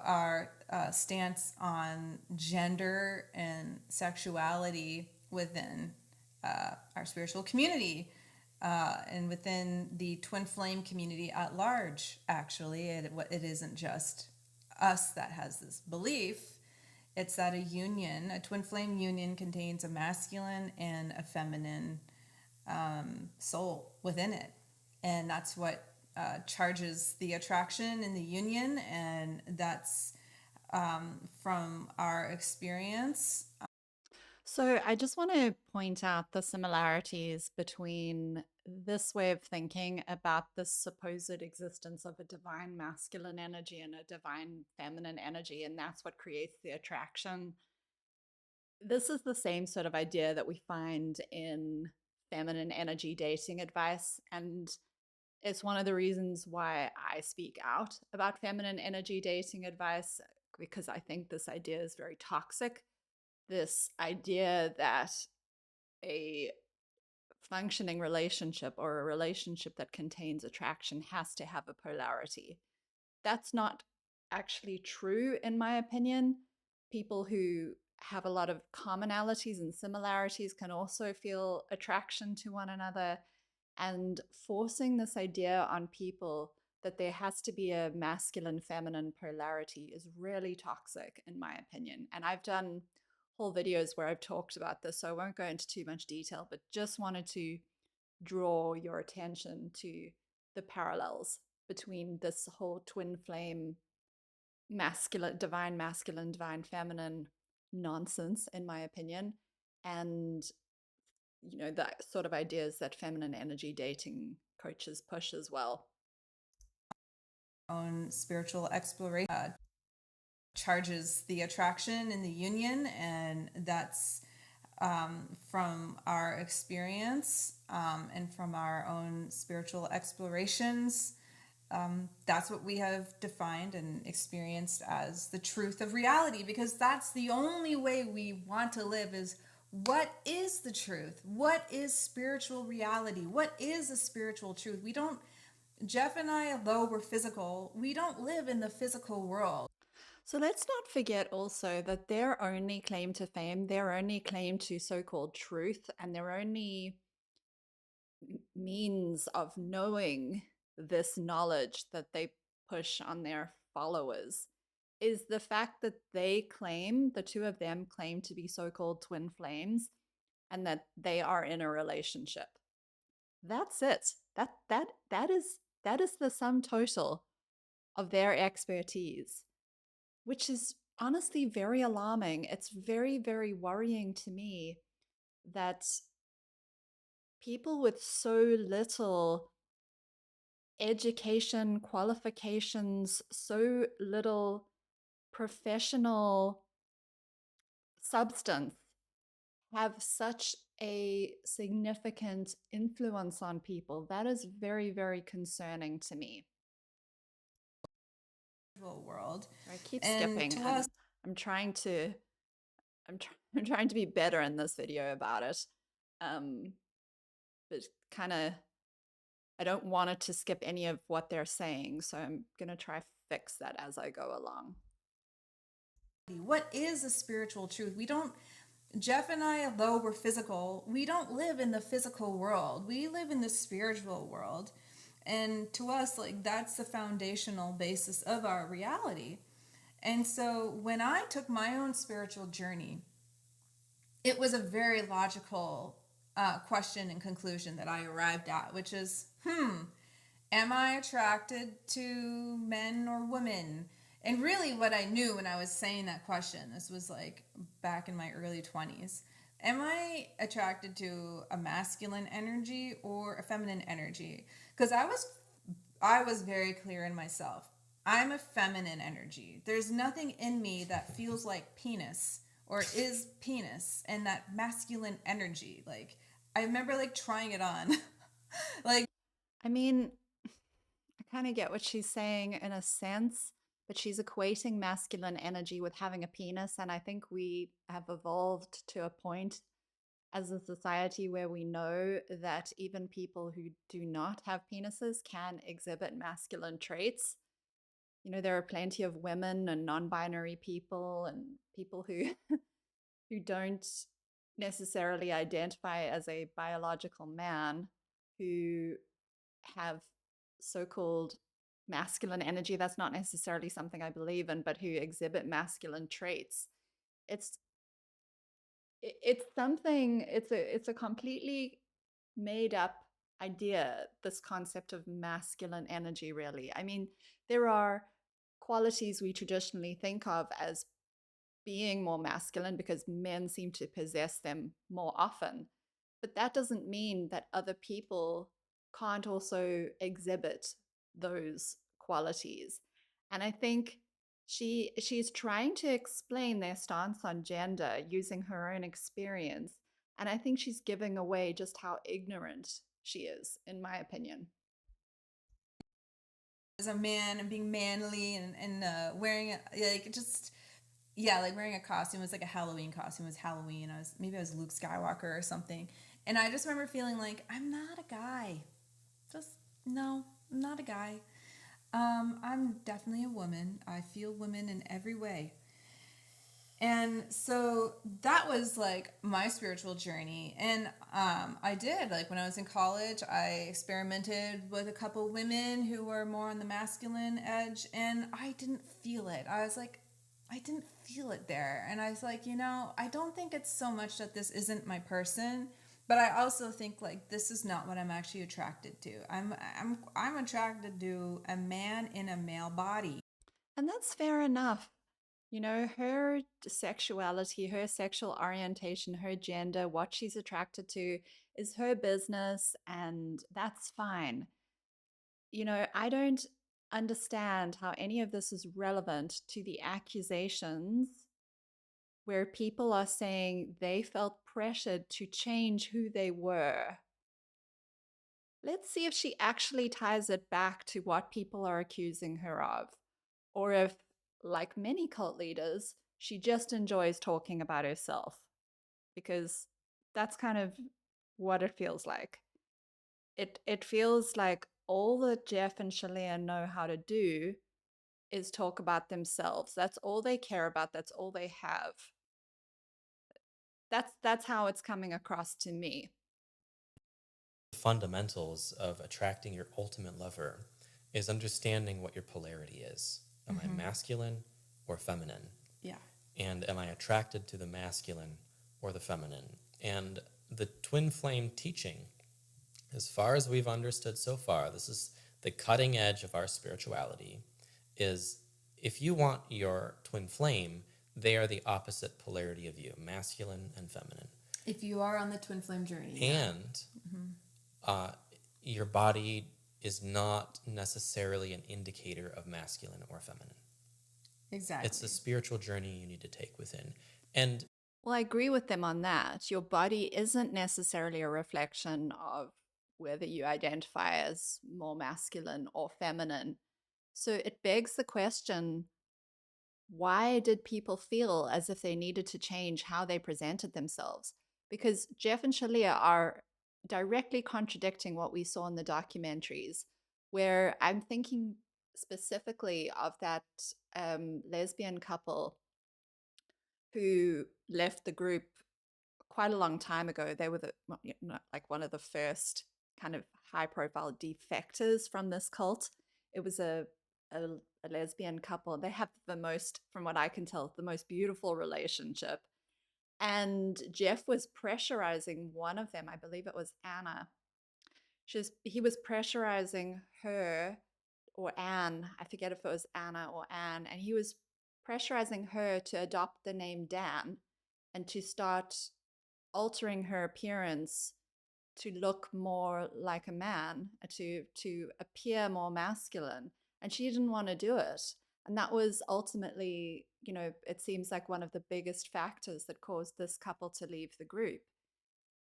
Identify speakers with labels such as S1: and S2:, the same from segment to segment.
S1: our stance on gender and sexuality within our spiritual community and within the twin flame community at large. Actually, it isn't just us that has this belief. It's that a twin flame union, contains a masculine and a feminine soul within it. And that's what charges the attraction in the union. And that's from our experience.
S2: So I just want to point out the similarities between this way of thinking about the supposed existence of a divine masculine energy and a divine feminine energy, and that's what creates the attraction. This is the same sort of idea that we find in feminine energy dating advice, and it's one of the reasons why I speak out about feminine energy dating advice, because I think this idea is very toxic. This idea that a functioning relationship or a relationship that contains attraction has to have a polarity. That's not actually true, in my opinion. People who have a lot of commonalities and similarities can also feel attraction to one another. And forcing this idea on people that there has to be a masculine feminine polarity is really toxic, in my opinion. And I've done whole videos where I've talked about this, so I won't go into too much detail, but just wanted to draw your attention to the parallels between this whole twin flame masculine, divine feminine nonsense, in my opinion, and the sort of ideas that feminine energy dating coaches push as well.
S1: Own spiritual exploration charges the attraction in the union. And that's from our experience and from our own spiritual explorations. That's what we have defined and experienced as the truth of reality, because that's the only way we want to live. Is what is the truth? What is spiritual reality? What is a spiritual truth? We don't, Jeff and I, although we're physical, we don't live in the physical world.
S2: So let's not forget also that their only claim to fame, their only claim to so called truth, and their only means of knowing this knowledge that they push on their followers is the fact that the two of them claim to be so called twin flames and that they are in a relationship. That's it. That is the sum total of their expertise, which is honestly very alarming. It's very, very worrying to me that people with so little education, qualifications, so little professional substance have such a significant influence on people. That is very, very concerning to me.
S1: World.
S2: I keep
S1: And
S2: skipping.
S1: to
S2: I'm
S1: us,
S2: I'm trying to I'm trying to be better in this video about it. Um, but kind of I don't want it to skip any of what they're saying, so I'm gonna try fix that as I go along.
S1: what is a spiritual truth? We don't, Jeff and I, although we're physical, we don't live in the physical world. We live in the spiritual world. And to us, like, that's the foundational basis of our reality. And so when I took my own spiritual journey, it was a very logical question and conclusion that I arrived at, which is, am I attracted to men or women? And really, what I knew when I was saying that question, this was like back in my early 20s, am I attracted to a masculine energy or a feminine energy? Because I was very clear in myself. I'm a feminine energy. There's nothing in me that feels like penis or is penis and that masculine energy. Like, I remember like trying it on. Like,
S2: I mean, I kind of get what she's saying in a sense, but she's equating masculine energy with having a penis. And I think we have evolved to a point as a society where we know that even people who do not have penises can exhibit masculine traits. There are plenty of women and non-binary people and people who who don't necessarily identify as a biological man who have so-called masculine energy. That's not necessarily something I believe in, but who exhibit masculine traits. It's it's something, it's a completely made up idea, this concept of masculine energy, really. I mean, there are qualities we traditionally think of as being more masculine because men seem to possess them more often. But that doesn't mean that other people can't also exhibit those qualities. And I think she's trying to explain their stance on gender using her own experience. And I think she's giving away just how ignorant she is, in my opinion.
S1: As a man and being manly and wearing like just yeah, like wearing a costume. It was like a Halloween costume. It was Halloween. I was Luke Skywalker or something. And I just remember feeling like I'm not a guy. Just no, I'm not a guy. I'm definitely a woman. I feel women in every way. And so that was like my spiritual journey. And I did, like when I was in college, I experimented with a couple women who were more on the masculine edge, and I didn't feel it. I didn't feel it there. And I was like, I don't think it's so much that this isn't my person, but I also think like this is not what I'm actually attracted to. I'm attracted to a man in a male body.
S2: And that's fair enough. Her sexuality, her sexual orientation, her gender, what she's attracted to is her business, and that's fine. I don't understand how any of this is relevant to the accusations where people are saying they felt pressured to change who they were. Let's see if she actually ties it back to what people are accusing her of. Or if, like many cult leaders, she just enjoys talking about herself. Because that's kind of what it feels like. It feels like all that Jeff and Shaleia know how to do is talk about themselves. That's all they care about. That's all they have. That's how it's coming across to me.
S3: Fundamentals of attracting your ultimate lover is understanding what your polarity is. Am I
S1: Mm-hmm.
S3: masculine or feminine?
S1: Yeah.
S3: And am I attracted to the masculine or the feminine? And the twin flame teaching, as far as we've understood so far, this is the cutting edge of our spirituality, is if you want your twin flame, they are the opposite polarity of you, masculine and feminine.
S1: If you are on the twin flame journey.
S3: And uh, your body is not necessarily an indicator of masculine or feminine.
S1: Exactly.
S3: It's a spiritual journey you need to take within. And
S2: Well, I agree with them on that. Your body isn't necessarily a reflection of whether you identify as more masculine or feminine. So it begs the question, why did people feel as if they needed to change how they presented themselves? Because Jeff and Shaleia are directly contradicting what we saw in the documentaries, where I'm thinking specifically of that lesbian couple who left the group quite a long time ago. They were like one of the first kind of high profile defectors from this cult. It was a, a lesbian couple. They have the most, from what I can tell, the most beautiful relationship. And Jeff was pressurizing one of them, I believe it was Anna. He was pressurizing her or Anne, I forget if it was Anna or Anne, and he was pressurizing her to adopt the name Dan and to start altering her appearance to look more like a man, to appear more masculine, and she didn't want to do it. And that was ultimately, it seems like one of the biggest factors that caused this couple to leave the group.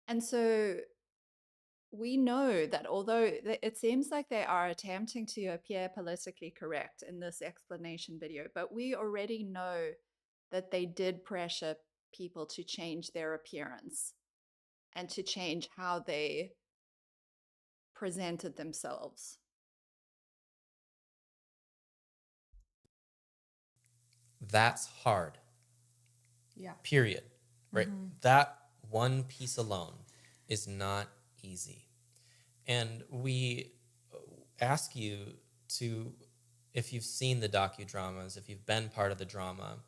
S2: And so we know that although it seems like they are attempting to appear politically correct in this explanation video, but we already know that they did pressure people to change their appearance and to change how they presented themselves.
S3: That's hard.
S1: Yeah.
S3: Period. Right? That one piece alone is not easy. And we ask you to, if you've seen the docudramas, if you've been part of the drama,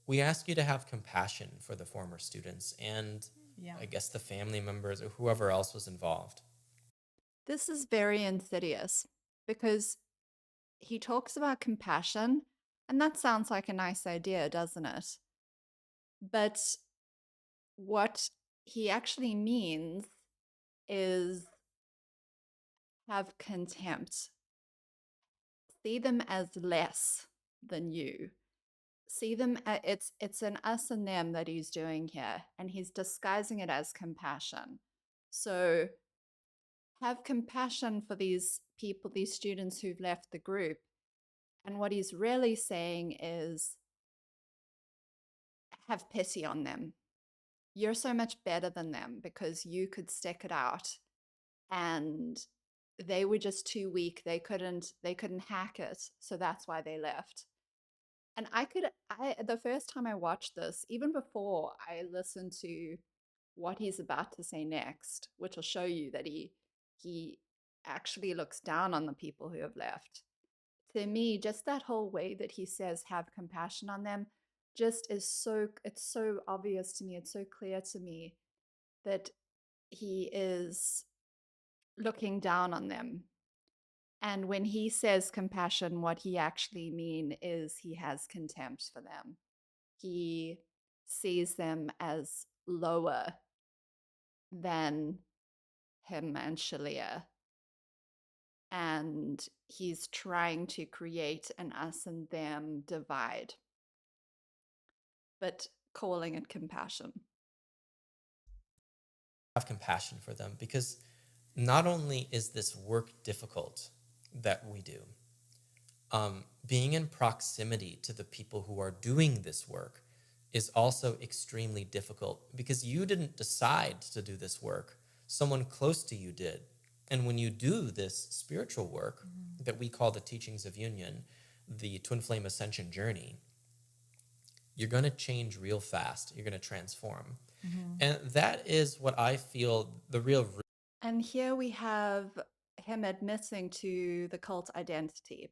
S3: we ask you to have compassion for the former students and
S1: Yeah.
S3: I guess the family members or whoever else was involved.
S2: This is very insidious because he talks about compassion, and that sounds like a nice idea, doesn't it? But what he actually means is have contempt. See them as less than you. See them it's an us and them that he's doing here, and he's disguising it as compassion. So have compassion for these people, these students who've left the group. And what he's really saying is have pity on them. You're so much better than them because you could stick it out, and they were just too weak. They couldn't hack it, so that's why they left. And I the first time I watched this, even before I listened to what he's about to say next, which will show you that he actually looks down on the people who have left. To me, just that whole way that he says have compassion on them just is it's so obvious to me, it's so clear to me that he is looking down on them. And when he says compassion, what he actually mean is he has contempt for them. He sees them as lower than him and Shaleia. And he's trying to create an us and them divide, but calling it compassion.
S3: Have compassion for them because not only is this work difficult that we do, being in proximity to the people who are doing this work is also extremely difficult because you didn't decide to do this work. Someone close to you did. And when you do this spiritual work that we call the teachings of union, the twin flame ascension journey, you're going to change real fast. You're going to transform. And that is what I feel the real root.
S2: And here we have him admitting to the cult identity.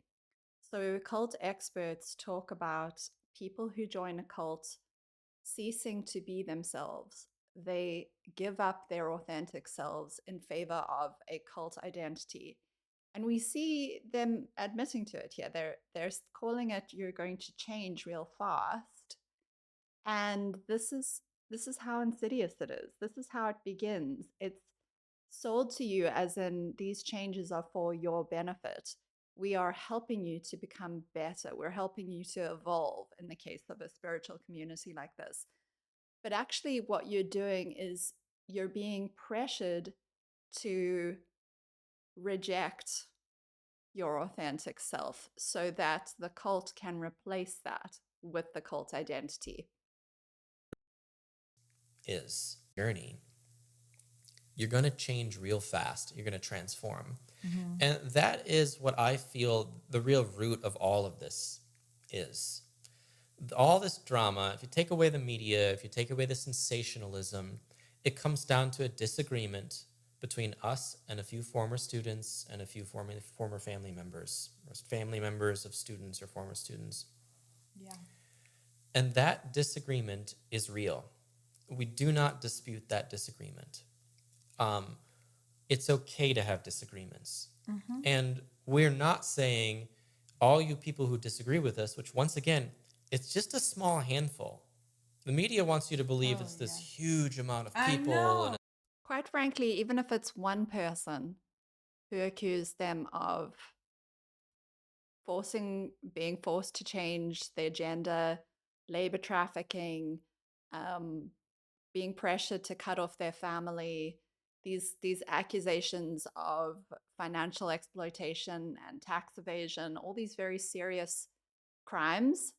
S2: So, cult experts talk about people who join a cult ceasing to be themselves. They give up their authentic selves in favor of a cult identity. And we see them admitting to it here. They're calling it you're going to change real fast. And this is how insidious it is. This is how it begins. It's sold to you as in these changes are for your benefit. We are helping you to become better. We're helping you to evolve in the case of a spiritual community like this. But actually, what you're doing is you're being pressured to reject your authentic self so that the cult can replace that with the cult identity.
S3: Is journey, you're going to change real fast. You're going to transform. And that is what I feel the real root of all of this is. All this drama, if you take away the media, if you take away the sensationalism, it comes down to a disagreement between us and a few former students and a few former family members, or family members of students or former students.
S1: Yeah.
S3: And that disagreement is real. We do not dispute that disagreement. It's okay to have disagreements. And we're not saying all you people who disagree with us, which once again, it's just a small handful. The media wants you to believe it's this huge amount of people. And
S2: Quite frankly, even if it's one person who accused them of being forced to change their gender, labor trafficking, being pressured to cut off their family, these accusations of financial exploitation and tax evasion, all these very serious crimes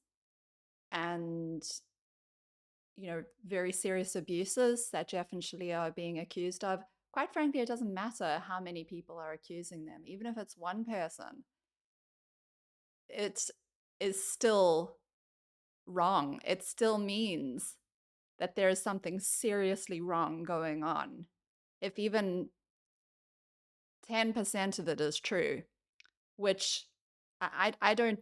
S2: and very serious abuses that Jeff and Shaleia are being accused of. Quite frankly, it doesn't matter how many people are accusing them, even if it's one person. It is still wrong. It still means that there is something seriously wrong going on. If even 10% of it is true, which I don't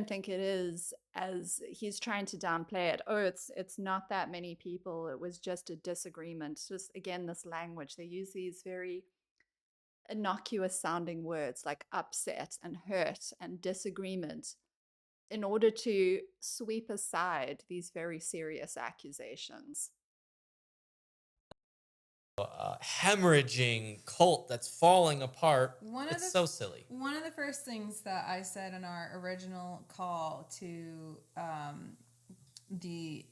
S2: think it is, as he's trying to downplay it. Oh, it's not that many people. It was just a disagreement. Just again, this language. They use these very innocuous sounding words like upset and hurt and disagreement in order to sweep aside these very serious accusations.
S3: Hemorrhaging cult that's falling apart. It's so silly.
S1: One of the first things that I said in our original call to the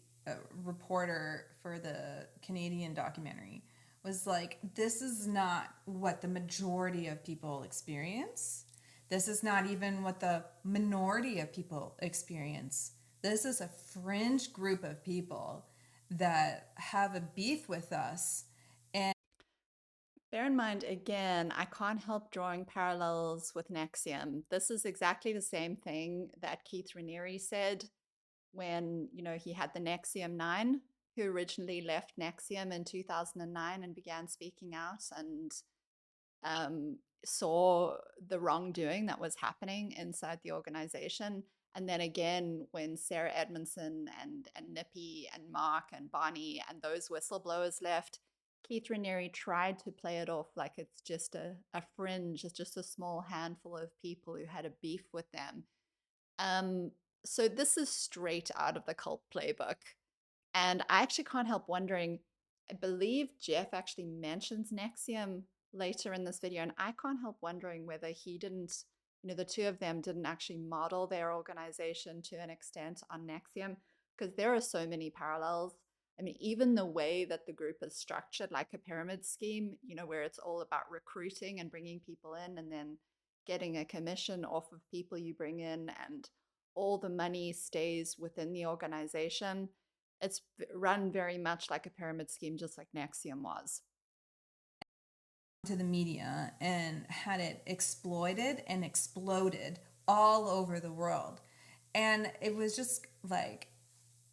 S1: reporter for the Canadian documentary was like, this is not what the majority of people experience. This is not even what the minority of people experience. This is a fringe group of people that have a beef with us.
S2: Bear in mind, again, I can't help drawing parallels with Nexium. This is exactly the same thing that Keith Raniere said when, he had the Nexium 9, who originally left Nexium in 2009 and began speaking out and saw the wrongdoing that was happening inside the organization. And then again, when Sarah Edmondson and Nippy and Mark and Bonnie and those whistleblowers left, Keith Raniere tried to play it off like it's just a fringe, it's just a small handful of people who had a beef with them. So this is straight out of the cult playbook. And I actually can't help wondering, I believe Jeff actually mentions Nexium later in this video, and I can't help wondering whether he didn't, the two of them didn't actually model their organization to an extent on Nexium, because there are so many parallels. I mean, even the way that the group is structured, like a pyramid scheme, where it's all about recruiting and bringing people in and then getting a commission off of people you bring in, and all the money stays within the organization. It's run very much like a pyramid scheme, just like Nexium was.
S1: To the media and had it exploited and exploded all over the world. And it was just like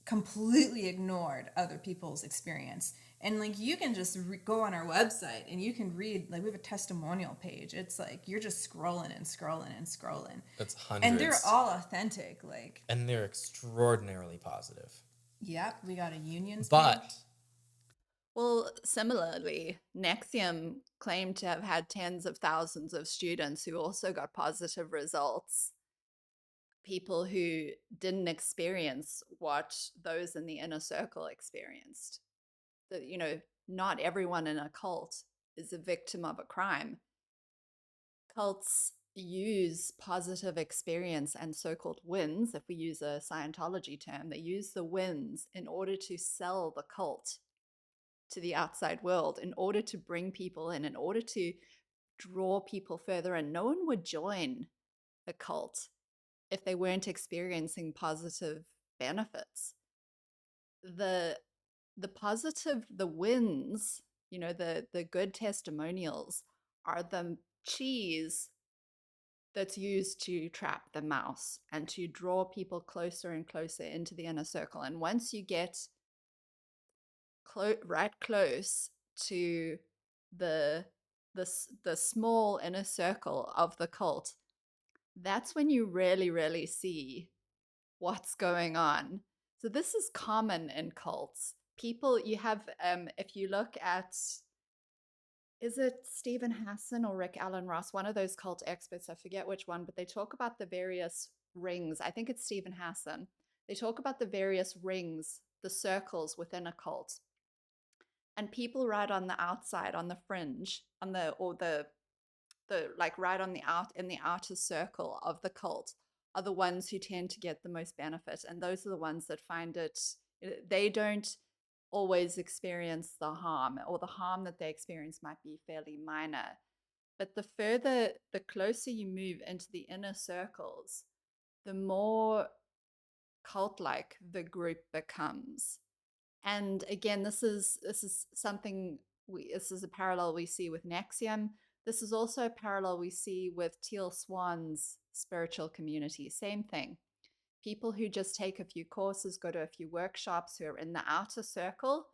S1: completely ignored other people's experience. And like, you can just go on our website and you can read, like, we have a testimonial page. It's like you're just scrolling and scrolling and scrolling.
S3: It's hundreds.
S1: And they're all authentic, like.
S3: And they're extraordinarily positive.
S1: Yep, we got a unions
S3: But
S1: page.
S2: Well, similarly, Nexium claimed to have had tens of thousands of students who also got positive results. People who didn't experience what those in the inner circle experienced. That, not everyone in a cult is a victim of a crime. Cults use positive experience and so-called wins, if we use a Scientology term, they use the wins in order to sell the cult to the outside world, in order to bring people in order to draw people further in. No one would join the cult if they weren't experiencing positive benefits. The positive, the wins, the good testimonials are the cheese that's used to trap the mouse and to draw people closer and closer into the inner circle. And once you get right close to the small inner circle of the cult, that's when you really, really see what's going on. So this is common in cults. People, you have, if you look at, is it Stephen Hassan or Rick Allen Ross, one of those cult experts, I forget which one, but they talk about the various rings. I think it's Stephen Hassan. They talk about the various rings, the circles within a cult. And people right on the outside, on the fringe, on the like right on the in the outer circle of the cult are the ones who tend to get the most benefit. And those are the ones that find they don't always experience the harm, or the harm that they experience might be fairly minor. But the closer you move into the inner circles, the more cult-like the group becomes. And again, this is something this is a parallel we see with Nexium. This is also a parallel we see with Teal Swan's spiritual community. Same thing. People who just take a few courses, go to a few workshops, who are in the outer circle,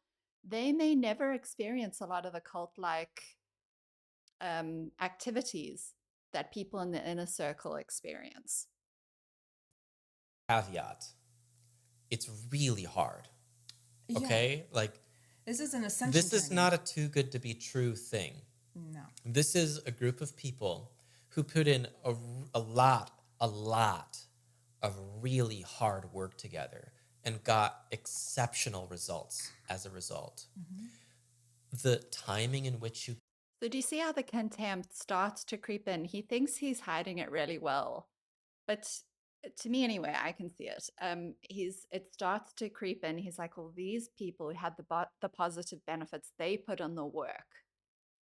S2: they may never experience a lot of the cult like activities that people in the inner circle experience.
S3: Caveat, it's really hard.
S1: Yeah.
S3: Okay? Like,
S1: This is an ascension
S3: this is
S1: journey.
S3: not a too good to be true thing.
S1: No.
S3: This is a group of people who put in a lot of really hard work together and got exceptional results as a result. The timing in which you
S2: So do you see how the contempt starts to creep in? He thinks he's hiding it really well, but to me anyway, I can see it. It starts to creep in. He's like, well, these people who had the positive benefits, they put in the work,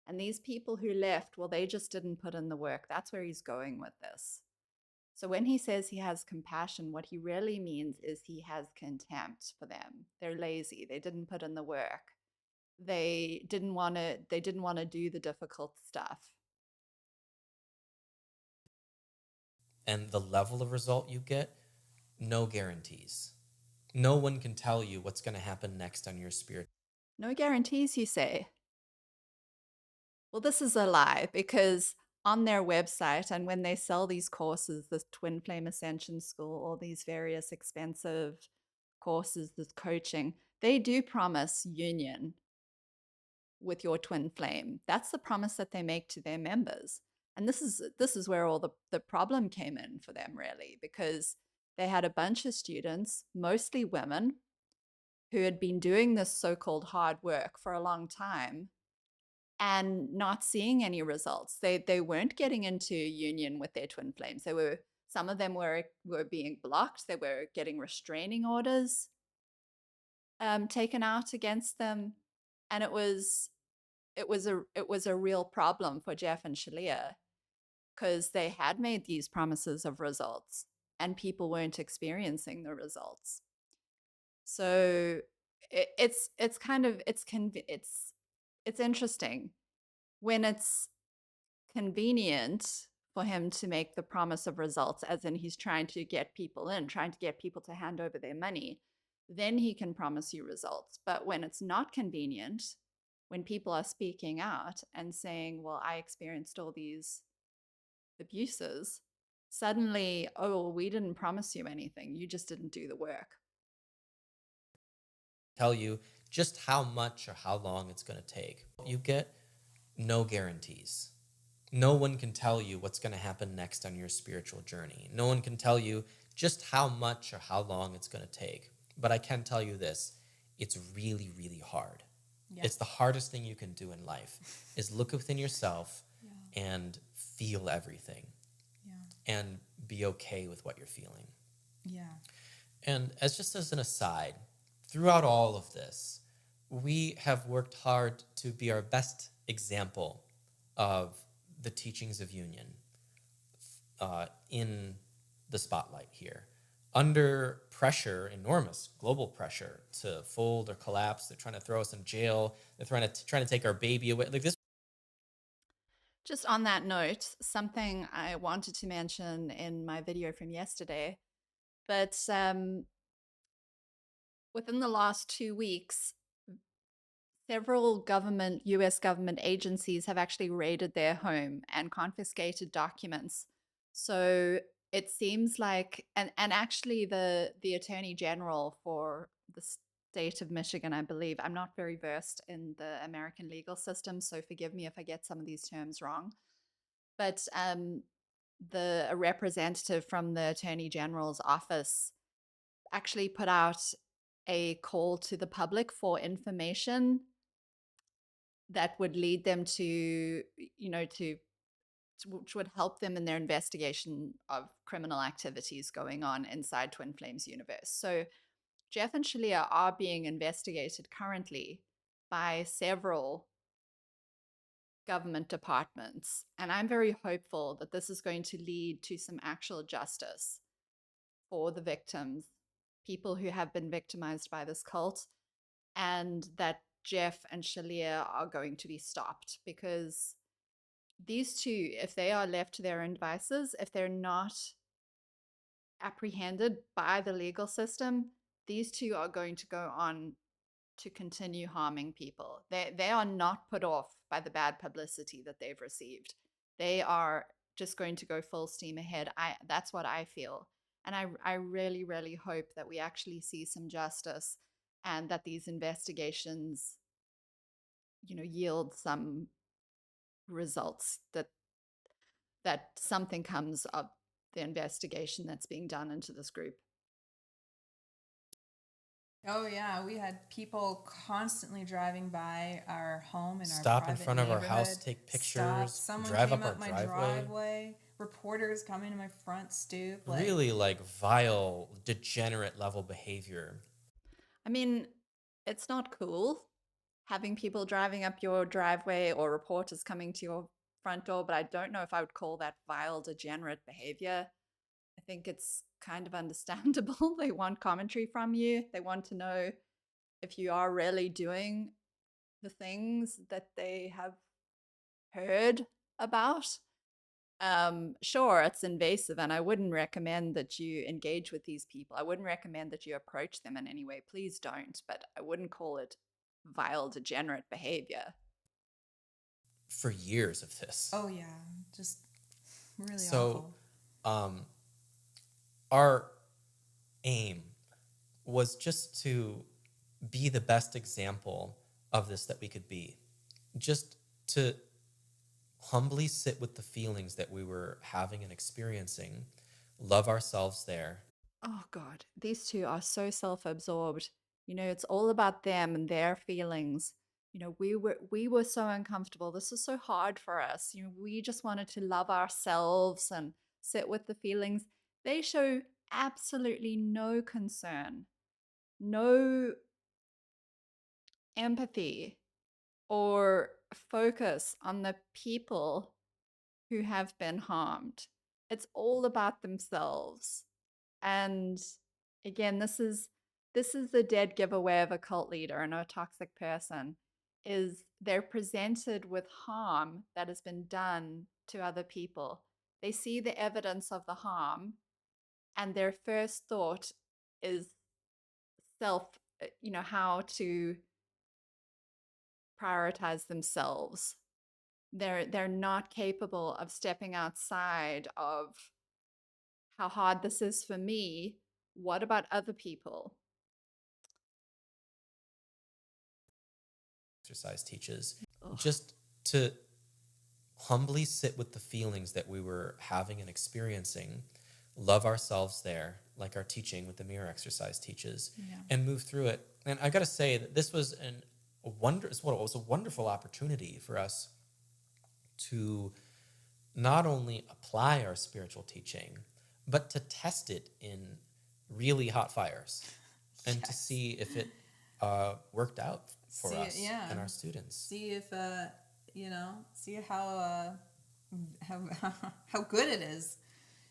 S2: and these people who left, well, they just didn't put in the work. That's where he's going with this. So when he says he has compassion, what he really means is he has contempt for them. They're lazy. They didn't put in the work. They didn't want to do the difficult stuff.
S3: and the level of result you get, no guarantees. No one can tell you what's going to happen next on your spirit.
S2: No guarantees, you say? Well, this is a lie, because on their website, and when they sell these courses, this Twin Flame Ascension School, all these various expensive courses, this coaching, they do promise union with your twin flame. That's the promise that they make to their members. And this is where all the problem came in for them, really, because they had a bunch of students, mostly women, who had been doing this so-called hard work for a long time and not seeing any results. They weren't getting into union with their twin flames. Some of them were being blocked. They were getting restraining orders taken out against them, and it was a real problem for Jeff and Shaleia, because they had made these promises of results and people weren't experiencing the results. So it's kind of it's interesting when it's convenient for him to make the promise of results, as in he's trying to get people in, trying to get people to hand over their money, then he can promise you results. But when it's not convenient, when people are speaking out and saying, well, I experienced all these abuses, suddenly, oh, well, we didn't promise you anything. You just didn't do the work.
S3: Tell you just how much or how long it's going to take. You get no guarantees. No one can tell you what's going to happen next on your spiritual journey. No one can tell you just how much or how long it's going to take. But I can tell you this, it's really, really hard. Yeah. It's the hardest thing you can do in life, is look within yourself and feel everything and be okay with what you're feeling.
S1: Yeah.
S3: And as an aside, throughout all of this, we have worked hard to be our best example of the teachings of union in the spotlight here. Under pressure, enormous global pressure to fold or collapse, they're trying to throw us in jail. They're trying to take our baby away. Like this.
S2: Just on that note, something I wanted to mention in my video from yesterday, but within the last 2 weeks, several US government agencies have actually raided their home and confiscated documents. So it seems like, and actually the Attorney General for the state of Michigan, I believe, I'm not very versed in the American legal system, so forgive me if I get some of these terms wrong. But a representative from the Attorney General's office actually put out a call to the public for information that would lead them to, which would help them in their investigation of criminal activities going on inside Twin Flames universe. So Jeff and Shaleia are being investigated currently by several government departments. And I'm very hopeful that this is going to lead to some actual justice for the victims, people who have been victimized by this cult, and that Jeff and Shaleia are going to be stopped, because these two, if they are left to their own devices, if they're not apprehended by the legal system, these two are going to go on to continue harming people. They are not put off by the bad publicity that they've received. They are just going to go full steam ahead. That's what I feel. And I really, really hope that we actually see some justice and that these investigations, yield some results, that something comes of the investigation that's being done into this group.
S1: Oh yeah, we had people constantly driving by our home in our
S3: Stop in
S1: private
S3: front of our house,
S1: neighborhood.
S3: take
S1: Stop.
S3: pictures,
S1: Someone
S3: drive
S1: came
S3: up our
S1: up my
S3: driveway.
S1: driveway. Reporters coming to my front stoop.
S3: Really like vile, degenerate level behavior.
S2: I mean, it's not cool having people driving up your driveway or reporters coming to your front door, but I don't know if I would call that vile, degenerate behavior. I think it's kind of understandable. They want commentary from you. They want to know if you are really doing the things that they have heard about. Sure, it's invasive, and I wouldn't recommend that you engage with these people. I wouldn't recommend that you approach them in any way. Please don't, but I wouldn't call it vile, degenerate behavior.
S3: For years of this.
S1: Oh yeah, just really
S3: So,
S1: awful.
S3: our aim was just to be the best example of this that we could be. Just to humbly sit with the feelings that we were having and experiencing, love ourselves there.
S2: Oh God, these two are so self-absorbed. It's all about them and their feelings. We were so uncomfortable. This was so hard for us. We just wanted to love ourselves and sit with the feelings. They show absolutely no concern, no empathy or focus on the people who have been harmed. It's all about themselves. And again, this is the dead giveaway of a cult leader and a toxic person, is they're presented with harm that has been done to other people. They see the evidence of the harm, and their first thought is self, how to prioritize themselves. They're not capable of stepping outside of how hard this is for me. What about other people?
S3: Exercise teaches.
S2: Ugh.
S3: Just to humbly sit with the feelings that we were having and experiencing, love ourselves there, like our teaching with the mirror exercise teaches, and move through it. And I got to say that this was it was a wonderful opportunity for us to not only apply our spiritual teaching, but to test it in really hot fires and to see if it worked out for us and our students.
S1: See if see how good it is.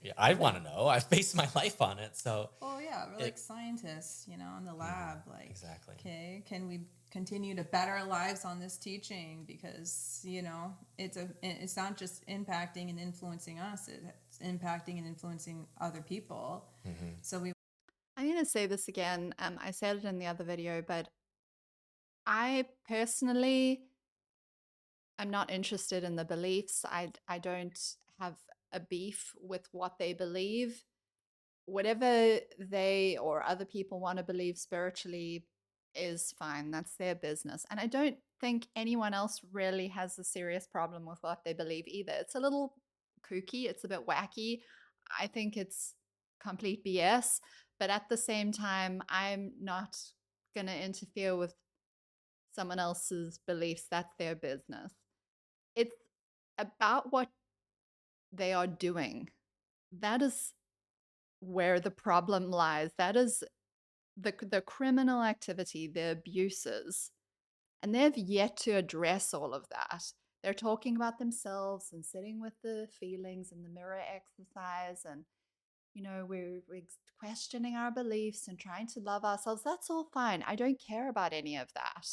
S3: Yeah, I want to know. I've based my life on it, so.
S1: Oh yeah, we're like scientists, in the lab. Like,
S3: exactly.
S1: Okay, can we continue to better our lives on this teaching? Because it's not just impacting and influencing us; it's impacting and influencing other people.
S3: Mm-hmm.
S1: So
S2: I'm going to say this again. I said it in the other video, but I personally am not interested in the beliefs. I don't have a beef with what they believe. Whatever they or other people want to believe spiritually is fine. That's their business. And I don't think anyone else really has a serious problem with what they believe either. It's a little kooky, it's a bit wacky. I think it's complete BS. But at the same time, I'm not going to interfere with someone else's beliefs. That's their business. It's about what they are doing. That is where the problem lies. That is the criminal activity, the abuses. And they've yet to address all of that. They're talking about themselves and sitting with the feelings and the mirror exercise, and we're questioning our beliefs and trying to love ourselves. That's all fine. I don't care about any of that.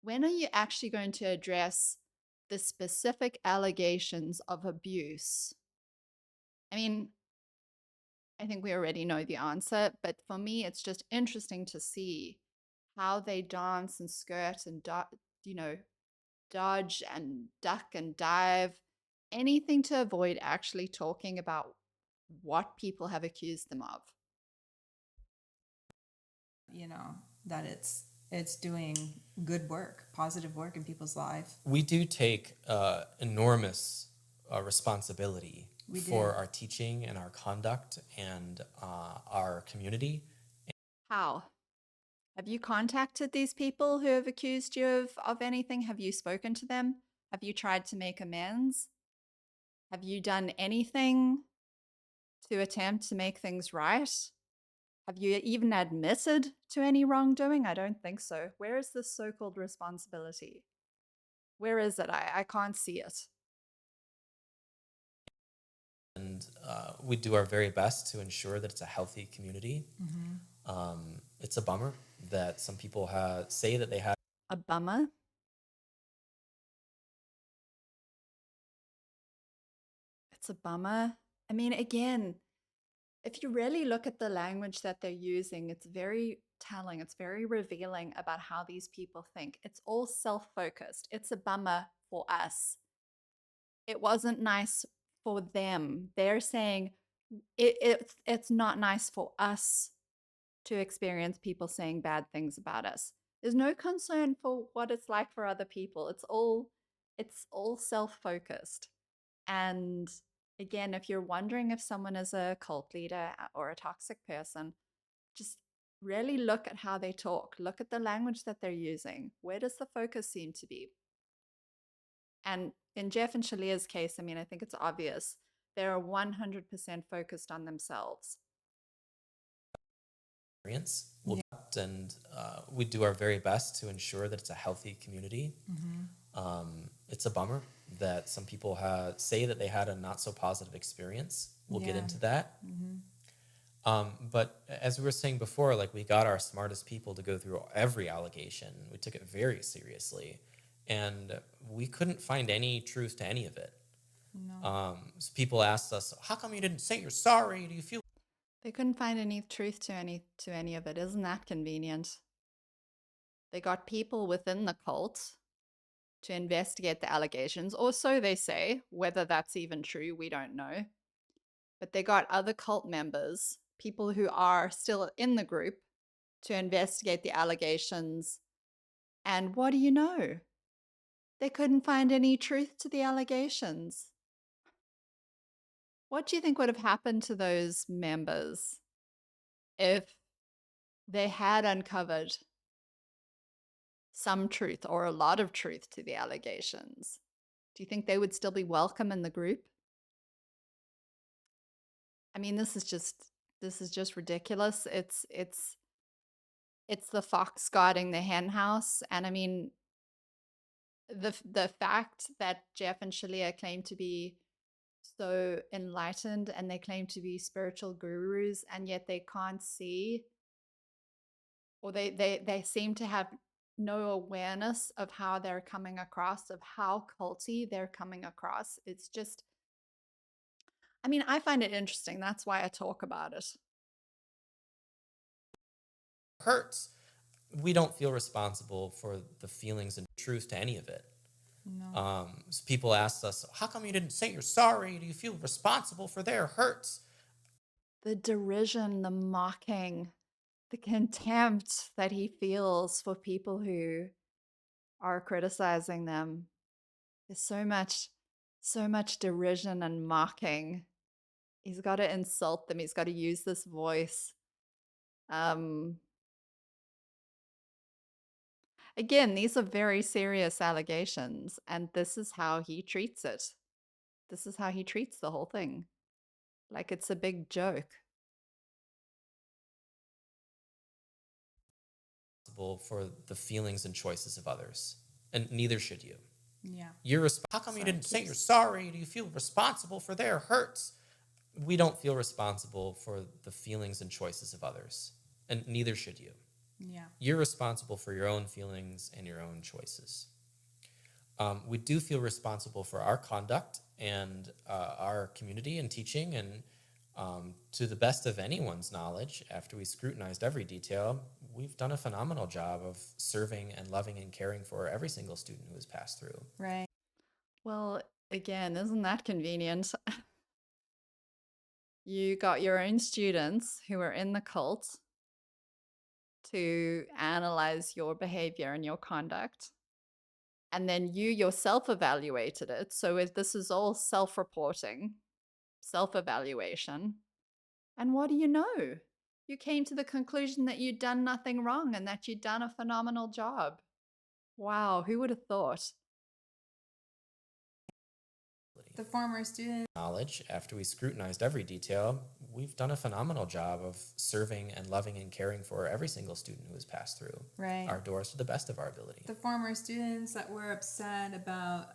S2: When are you actually going to address the specific allegations of abuse? I mean, I think we already know the answer, but for me, it's just interesting to see how they dance and skirt and you know, dodge and duck and dive, anything to avoid actually talking about what people have accused them of.
S1: You know, that it's doing good work, positive work in people's life.
S3: We do take enormous responsibility
S1: We
S3: for
S1: do.
S3: our teaching and our conduct and our community.
S2: How? Have you contacted these people who have accused you of anything? Have you spoken to them? Have you tried to make amends? Have you done anything to attempt to make things right? Have you even admitted to any wrongdoing? I don't think so. Where is this so called responsibility? Where is it? I can't see it.
S3: And we do our very best to ensure that it's a healthy community. It's a bummer that some people say that they had
S2: A bummer. It's a bummer. I mean, again, if you really look at the language that they're using, it's very telling, it's very revealing about how these people think. It's all self focused. It's a bummer for us. It wasn't nice for them. They're saying it's not nice for us to experience people saying bad things about us. There's no concern for what it's like for other people. It's all self-focused. And again, if you're wondering if someone is a cult leader or a toxic person, just really look at how they talk. Look at the language that they're using. Where does the focus seem to be? And in Jeff and Shaleia's case, I mean, I think it's obvious. They're 100% focused on themselves.
S3: experience. And we do our very best to ensure that it's a healthy community. It's a bummer that some people say that they had a not so positive experience. We'll get into that. But as we were saying before, like, we got our smartest people to go through every allegation. We took it very seriously, and we couldn't find any truth to any of it. So people asked us, "How come you didn't say you're sorry? Do you feel?"
S2: They couldn't find any truth to any of it. Isn't that convenient? They got people within the cult to investigate the allegations, or so they say. Whether that's even true, we don't know. But they got other cult members, people who are still in the group, to investigate the allegations. And what do you know? They couldn't find any truth to the allegations. What do you think would have happened to those members if they had uncovered some truth or a lot of truth to the allegations? Do you think they would still be welcome in the group? I mean, this is just ridiculous. It's the fox guarding the hen house. And I mean, the fact that Jeff and Shaleia claim to be so enlightened and they claim to be spiritual gurus, and yet they can't see, or they seem to have no awareness of how they're coming across, of how culty they're coming across. It's just, I mean, I find it interesting. That's why I talk about it.
S3: hurts? We don't feel responsible for the feelings and truth to any of it. So people asked us, "How come you didn't say you're sorry? Do you feel responsible for their hurts?"
S2: The derision, the mocking, the contempt that he feels for people who are criticizing them. There's so much derision and mocking. He's got to insult them. He's got to use this voice. Again, these are very serious allegations, and this is how he treats it. This is how he treats the whole thing. Like it's a big joke.
S3: For the feelings and choices of others, and neither should you.
S1: Yeah.
S3: How come you didn't say you're sorry? Do you feel responsible for their hurts? We don't feel responsible for the feelings and choices of others, and neither should you.
S1: Yeah.
S3: You're responsible for your own feelings and your own choices. We do feel responsible for our conduct and our community and teaching, and To the best of anyone's knowledge, after we scrutinized every detail, we've done a phenomenal job of serving and loving and caring for every single student who has passed through.
S1: Right.
S2: Well, again, isn't that convenient? You got your own students who are in the cult to analyze your behavior and your conduct. And then you yourself evaluated it. So this is all self reporting, self evaluation. And what do you know? You came to the conclusion that you'd done nothing wrong and that you'd done a phenomenal job. Wow, who would have thought?
S1: The former student.
S3: Knowledge, after we scrutinized every detail, we've done a phenomenal job of serving and loving and caring for every single student who has passed through
S1: Right.
S3: our doors to the best of our ability.
S1: The former students that were upset about,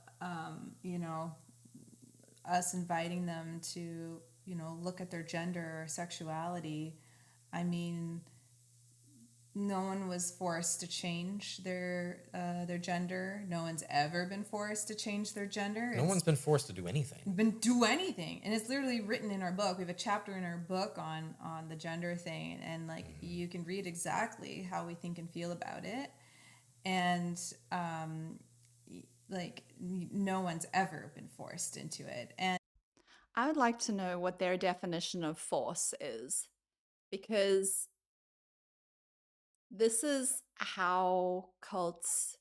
S1: us inviting them to, look at their gender or sexuality. I mean, no one was forced to change their gender. No one's ever been forced to change their gender.
S3: No one's been forced to do anything.
S1: Do anything, and it's literally written in our book. We have a chapter in our book on the gender thing, and like you can read exactly how we think and feel about it, and like no one's ever been forced into it. And
S2: I would like to know what their definition of force is, because this is how cults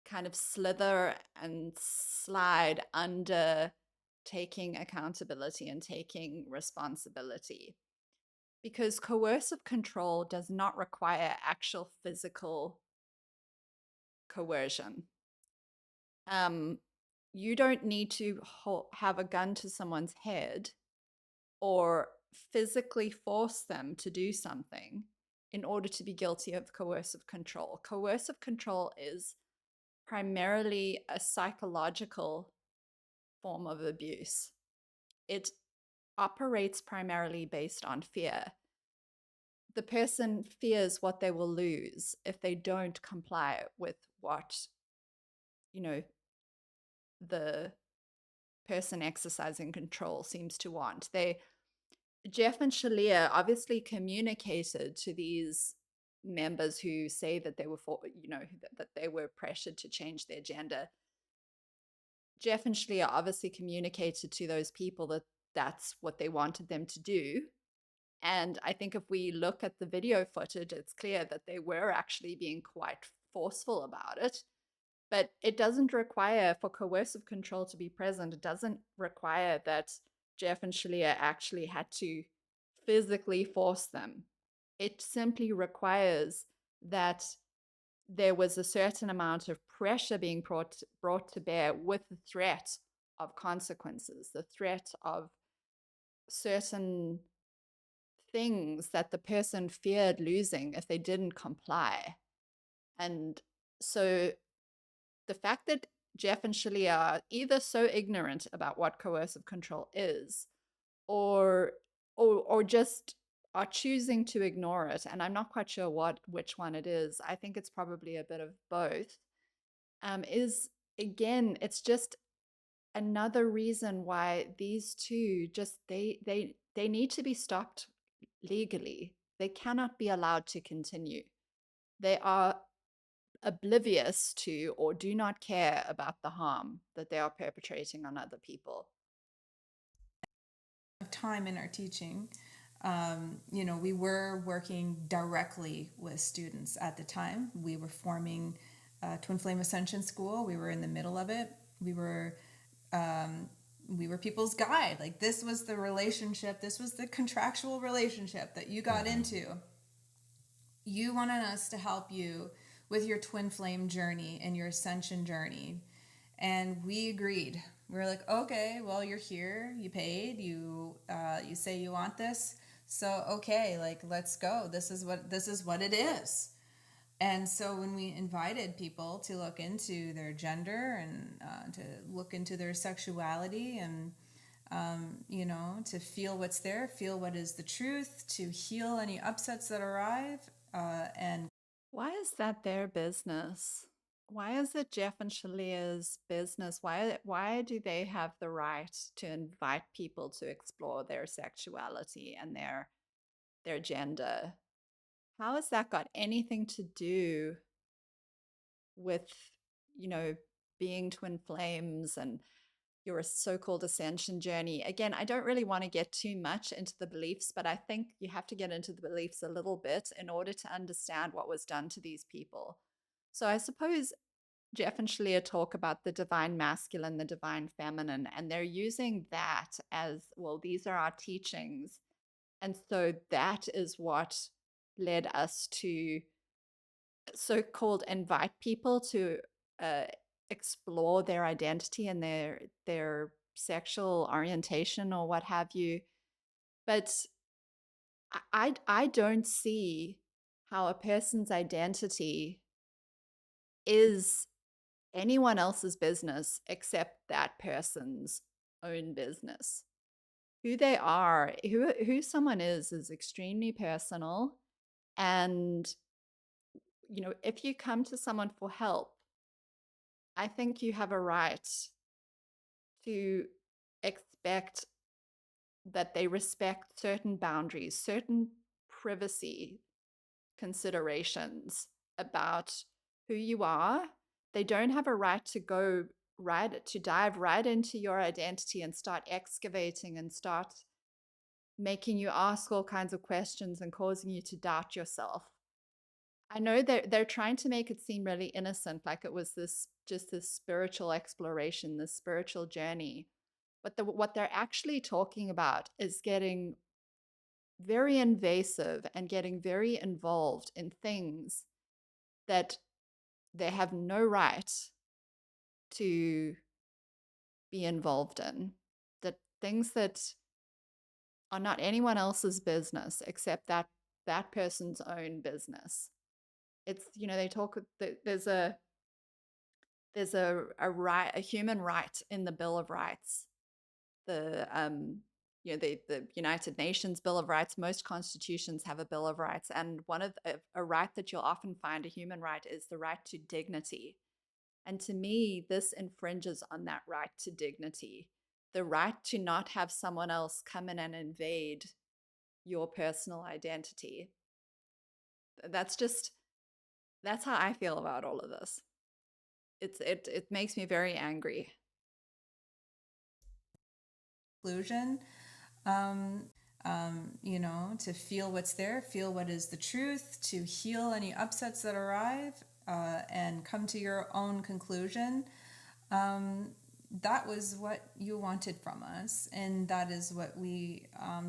S2: kind of slither and slide under taking accountability and taking responsibility. Because coercive control does not require actual physical coercion. You don't need to have a gun to someone's head or physically force them to do something in order to be guilty of coercive control. Coercive control is primarily a psychological form of abuse. It operates primarily based on fear. The person fears what they will lose if they don't comply with what, the person exercising control seems to want. Jeff and Shaleia obviously communicated to these members who say that they were that they were pressured to change their gender. Jeff and Shaleia obviously communicated to those people that that's what they wanted them to do. And I think if we look at the video footage, it's clear that they were actually being quite forceful about it. But it doesn't require for coercive control to be present. It doesn't require that Jeff and Shaleia actually had to physically force them. It simply requires that there was a certain amount of pressure being brought to bear with the threat of consequences, the threat of certain things that the person feared losing if they didn't comply. And so the fact that Jeff and Shaleia are either so ignorant about what coercive control is, or just are choosing to ignore it, and I'm not quite sure which one it is. I think it's probably a bit of both. Is again, it's just another reason why these two just they need to be stopped legally. They cannot be allowed to continue. They are oblivious to or do not care about the harm that they are perpetrating on other people.
S1: time in our teaching, we were working directly with students at the time. We were forming Twin Flame Ascension School. We were in the middle of it. We were people's guide. Like, this was the relationship. This was the contractual relationship that you got into. You wanted us to help you with your twin flame journey and your ascension journey. And we agreed. We were like, okay, well, you're here, you paid, you say you want this. So, okay, like, let's go. This is what it is. And so when we invited people to look into their gender and to look into their sexuality and, to feel what's there, feel what is the truth, to heal any upsets that arrive, and
S2: Why is that their business? Why is it Jeff and Shaleia's business? Why do they have the right to invite people to explore their sexuality and their gender? How has that got anything to do with, you know, being twin flames and your so-called ascension journey? Again, I don't really want to get too much into the beliefs, but I think you have to get into the beliefs a little bit in order to understand what was done to these people. So I suppose Jeff and Shaleia talk about the divine masculine, the divine feminine, and they're using that as, well, these are our teachings. And so that is what led us to so-called invite people to uh, explore their identity and their sexual orientation or what have you. But I don't see how a person's identity is anyone else's business except that person's own business. Who they are, who someone is extremely personal. And, you know, if you come to someone for help, I think you have a right to expect that they respect certain boundaries, certain privacy considerations about who you are. They don't have a right to go to dive right into your identity and start excavating and start making you ask all kinds of questions and causing you to doubt yourself. I know they're trying to make it seem really innocent, like it was this spiritual exploration, this spiritual journey. But what they're actually talking about is getting very invasive and getting very involved in things that they have no right to be involved in. That things that are not anyone else's business except that person's own business. It's, you know, they talk, there's a right, a human right in the Bill of Rights. The you know, the United Nations Bill of Rights, most constitutions have a Bill of Rights, and one of a right that you'll often find, a human right, is the right to dignity. And to me, this infringes on that right to dignity, the right to not have someone else come in and invade your personal identity. That's just, that's how I feel about all of this. It makes me very angry.
S1: Conclusion, you know, to feel what's there, feel what is the truth, to heal any upsets that arrive, and come to your own conclusion. That was what you wanted from us, and that is what we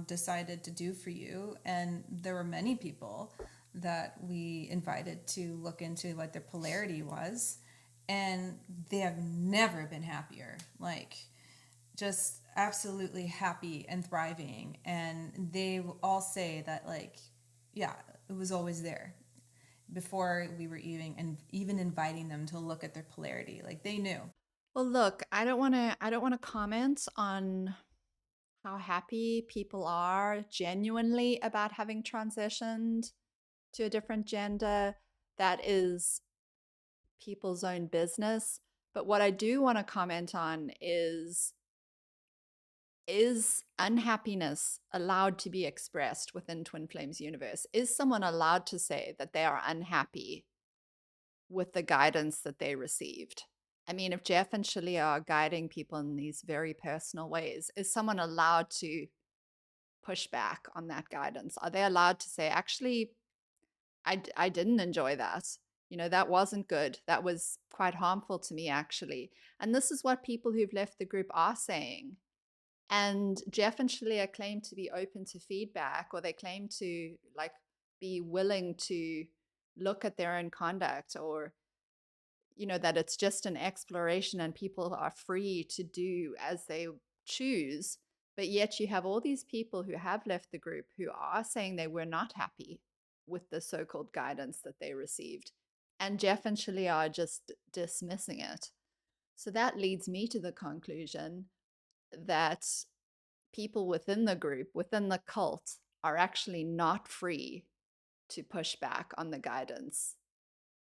S1: decided to do for you. And there were many people that we invited to look into what their polarity was, and they have never been happier. Like, just absolutely happy and thriving. And they all say that, like, yeah, it was always there before we were even inviting them to look at their polarity. Like, they knew.
S2: Well, look, I don't want to comment on how happy people are genuinely about having transitioned to a different gender. That is people's own business. But what I do want to comment on is unhappiness allowed to be expressed within Twin Flames universe? Is someone allowed to say that they are unhappy with the guidance that they received? I mean, if Jeff and Shaleia are guiding people in these very personal ways, is someone allowed to push back on that guidance? Are they allowed to say, actually, I didn't enjoy that? You know, that wasn't good. That was quite harmful to me, actually. And this is what people who've left the group are saying. And Jeff and Shaleia claim to be open to feedback, or they claim to, like, be willing to look at their own conduct, or, you know, that it's just an exploration and people are free to do as they choose. But yet you have all these people who have left the group who are saying they were not happy with the so-called guidance that they received. And Jeff and Shaleia are just dismissing it. So that leads me to the conclusion that people within the group, within the cult, are actually not free to push back on the guidance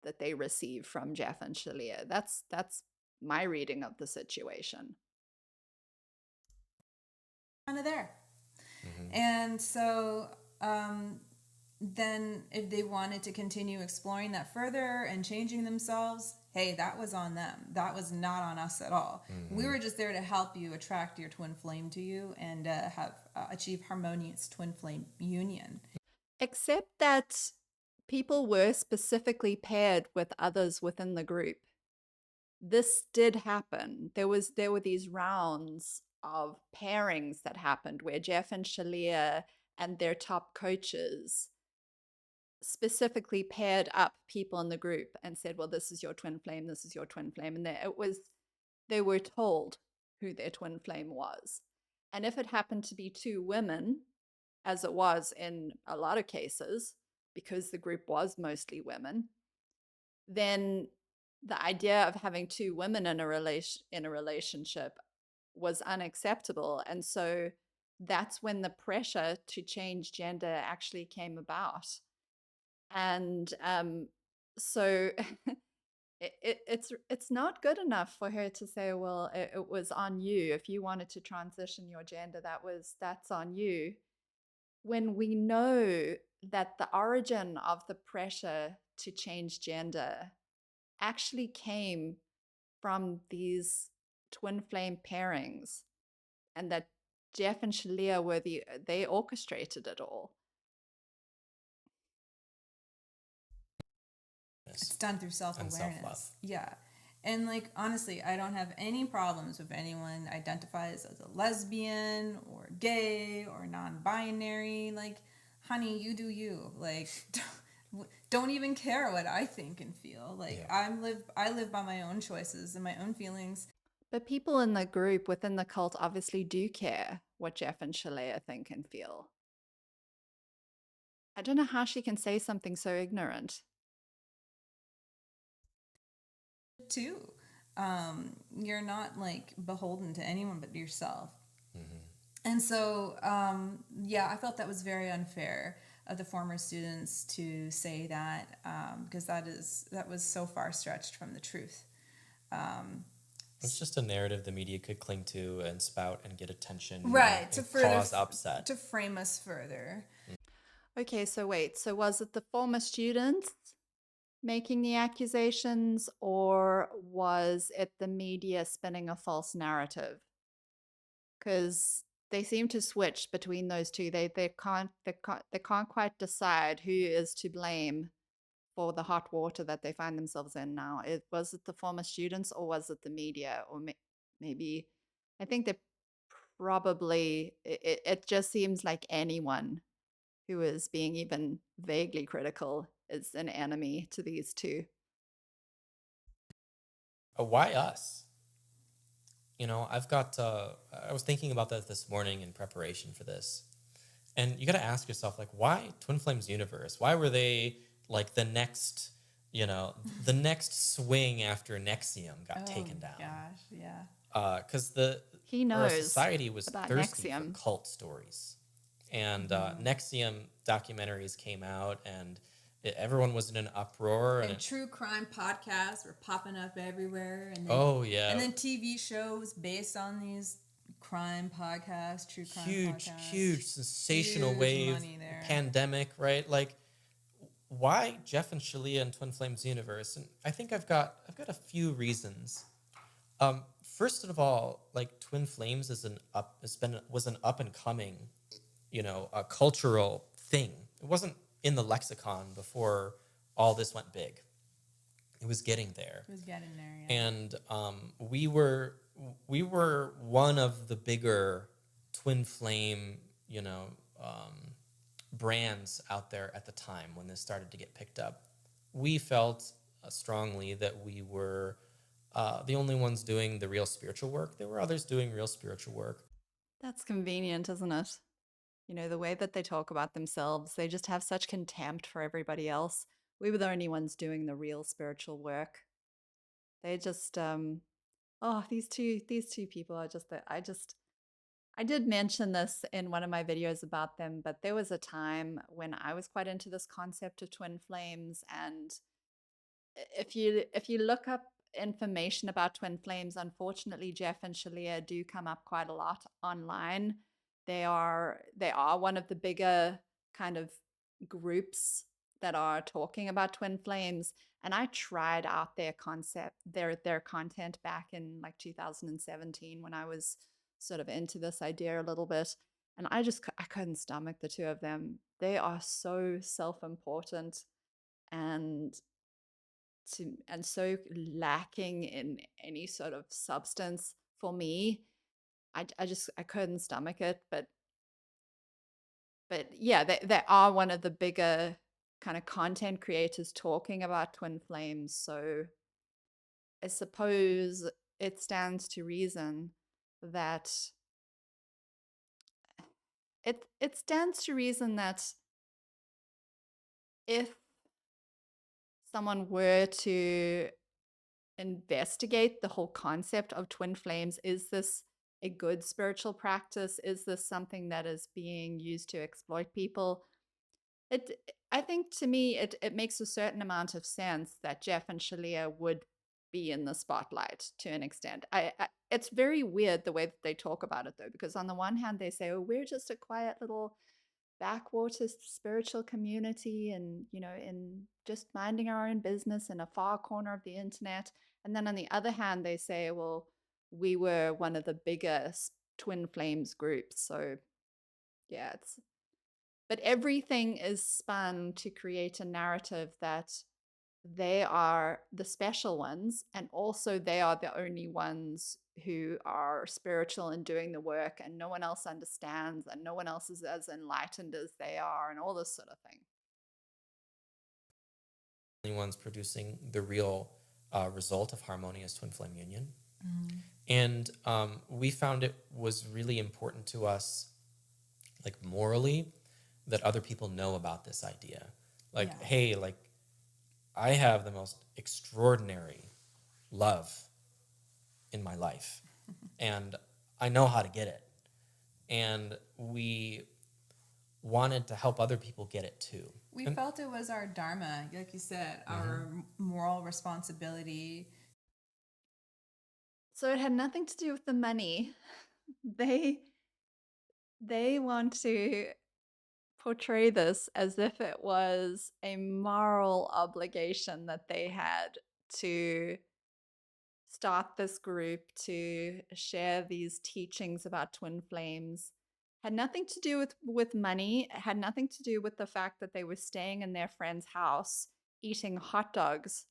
S2: that they receive from Jeff and Shaleia. That's my reading of the situation.
S1: Kind of there.
S3: Mm-hmm.
S1: And so then if they wanted to continue exploring that further and changing themselves, hey, that was on them. That was not on us at all.
S3: Mm-hmm.
S1: We were just there to help you attract your twin flame to you and have achieve harmonious twin flame union.
S2: Except that people were specifically paired with others within the group. This did happen. There were these rounds of pairings that happened where Jeff and Shaleia and their top coaches specifically paired up people in the group and said, well, this is your twin flame, this is your twin flame. And they were told who their twin flame was. And if it happened to be two women, as it was in a lot of cases, because the group was mostly women, then the idea of having two women in a relationship was unacceptable. And so that's when the pressure to change gender actually came about. And so it's not good enough for her to say, well, it was on you. If you wanted to transition your gender, that's on you. When we know that the origin of the pressure to change gender actually came from these twin flame pairings, and that Jeff and Shaleia they orchestrated it all.
S1: It's done through
S3: And
S1: self-awareness.
S3: self-love.
S1: Yeah. And like honestly, I don't have any problems if anyone identifies as a lesbian or gay or non-binary. Like, honey, you do you. Like, don't even care what I think and feel. Like,
S3: Yeah.
S1: I live by my own choices and my own feelings.
S2: But people in the group within the cult obviously do care what Jeff and Shaleia think and feel. I don't know how she can say something so ignorant.
S1: Too. You're not like beholden to anyone but yourself.
S3: Mm-hmm.
S1: And so, yeah, I felt that was very unfair of the former students to say that because that was so far stretched from the truth.
S3: It's just a narrative the media could cling to and spout and get attention,
S1: Right,
S3: and
S1: to further
S3: cause upset.
S1: to frame us further.
S2: Okay, so wait. So was it the former students making the accusations, or was it the media spinning a false narrative? Because they seem to switch between those two. They can't quite decide who is to blame for the hot water that they find themselves in now. Was it the former students, or was it the media, or maybe I think they probably it just seems like anyone who is being even vaguely critical is an enemy to these two.
S3: Why us? I was thinking about that this morning in preparation for this. And you got to ask yourself, like, why Twin Flames Universe? Why were they like the next swing after Nexium got taken down?
S1: Gosh, yeah.
S3: Because
S2: He
S3: our
S2: knows
S3: society was
S2: about
S3: thirsty
S2: Nexium.
S3: for cult stories. And Nexium documentaries came out, and everyone was in an uproar.
S1: And true crime podcasts were popping up everywhere. And
S3: then
S1: then TV shows based on these crime podcasts, true crime podcasts.
S3: huge sensational
S1: Huge
S3: wave,
S1: money there.
S3: pandemic, right? Like, why Jeff and Shaleia and Twin Flames Universe? And I think I've got a few reasons. First of all, like, Twin Flames was an up and coming, a cultural thing. It wasn't in the lexicon before all this went big. It was getting there.
S1: Yeah.
S3: And we were one of the bigger twin flame, brands out there at the time when this started to get picked up. We felt strongly that we were the only ones doing the real spiritual work. There were others doing real spiritual work.
S2: That's convenient, isn't it? The way that they talk about themselves, they just have such contempt for everybody else. We were the only ones doing the real spiritual work. They just, these two people are just, I did mention this in one of my videos about them, but there was a time when I was quite into this concept of twin flames, and if you look up information about twin flames, unfortunately, Jeff and Shaleia do come up quite a lot online. They are one of the bigger kind of groups that are talking about twin flames. And I tried out their content back in like 2017 when I was sort of into this idea a little bit. And I couldn't stomach the two of them. They are so self-important and so lacking in any sort of substance for me. I couldn't stomach it, but yeah, they are one of the bigger kind of content creators talking about twin flames. So I suppose it stands to reason that it stands to reason that if someone were to investigate the whole concept of twin flames, is this a good spiritual practice? Is this something that is being used to exploit people? It, I think to me, it makes a certain amount of sense that Jeff and Shaleia would be in the spotlight to an extent. It's very weird the way that they talk about it though, because on the one hand they say, "Oh, we're just a quiet little backwater spiritual community, and in just minding our own business in a far corner of the internet." And then on the other hand, they say, "Well, we were one of the biggest twin flames groups." So yeah, it's but everything is spun to create a narrative that they are the special ones, and also they are the only ones who are spiritual and doing the work, and no one else understands, and no one else is as enlightened as they are, and all this sort of thing.
S3: The ones producing the real result of harmonious twin flame union. And we found it was really important to us, like morally, that other people know about this idea. Like, hey, like I have the most extraordinary love in my life and I know how to get it. And we wanted to help other people get it too.
S1: We felt it was our dharma, like you said, our moral responsibility.
S2: So it had nothing to do with the money. They want to portray this as if it was a moral obligation that they had to start this group to share these teachings about twin flames. Had nothing to do with money. It had nothing to do with the fact that they were staying in their friend's house eating hot dogs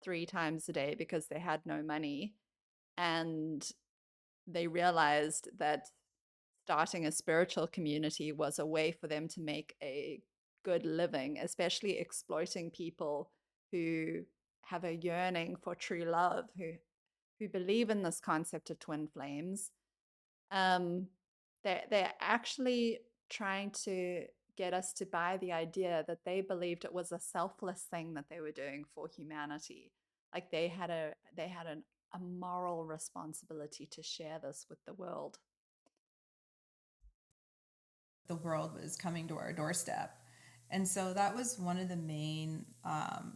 S2: 3 times a day because they had no money, and they realized that starting a spiritual community was a way for them to make a good living, especially exploiting people who have a yearning for true love, who believe in this concept of twin flames. They're actually trying to get us to buy the idea that they believed it was a selfless thing that they were doing for humanity. Like they had a moral responsibility to share this with the world.
S1: The world was coming to our doorstep. And so that was one of the main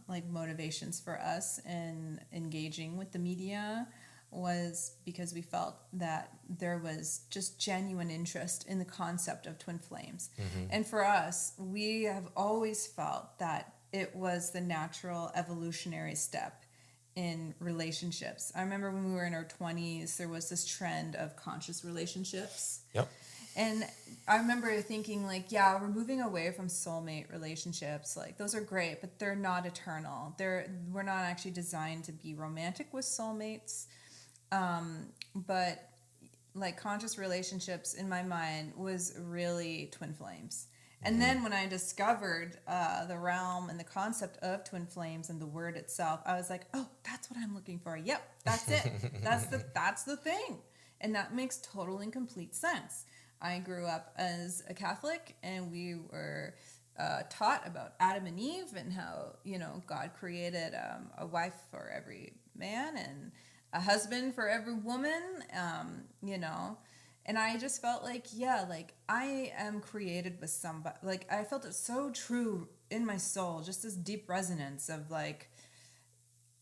S1: like motivations for us in engaging with the media, was because we felt that there was just genuine interest in the concept of twin flames. And for us, we have always felt that it was the natural evolutionary step in relationships. I remember when we were in our 20s, there was this trend of conscious relationships.
S3: Yep.
S1: And I remember thinking, like, yeah, we're moving away from soulmate relationships. Like, those are great, but they're not eternal. We're not actually designed to be romantic with soulmates. But like conscious relationships in my mind was really twin flames. And then when I discovered the realm and the concept of twin flames and the word itself, I was like, oh, that's what I'm looking for. Yep, that's it. That's the thing. And that makes total and complete sense. I grew up as a Catholic, and we were taught about Adam and Eve and how, God created a wife for every man and a husband for every woman, And I just felt like, like I am created with somebody. Like I felt it so true in my soul, just this deep resonance of like,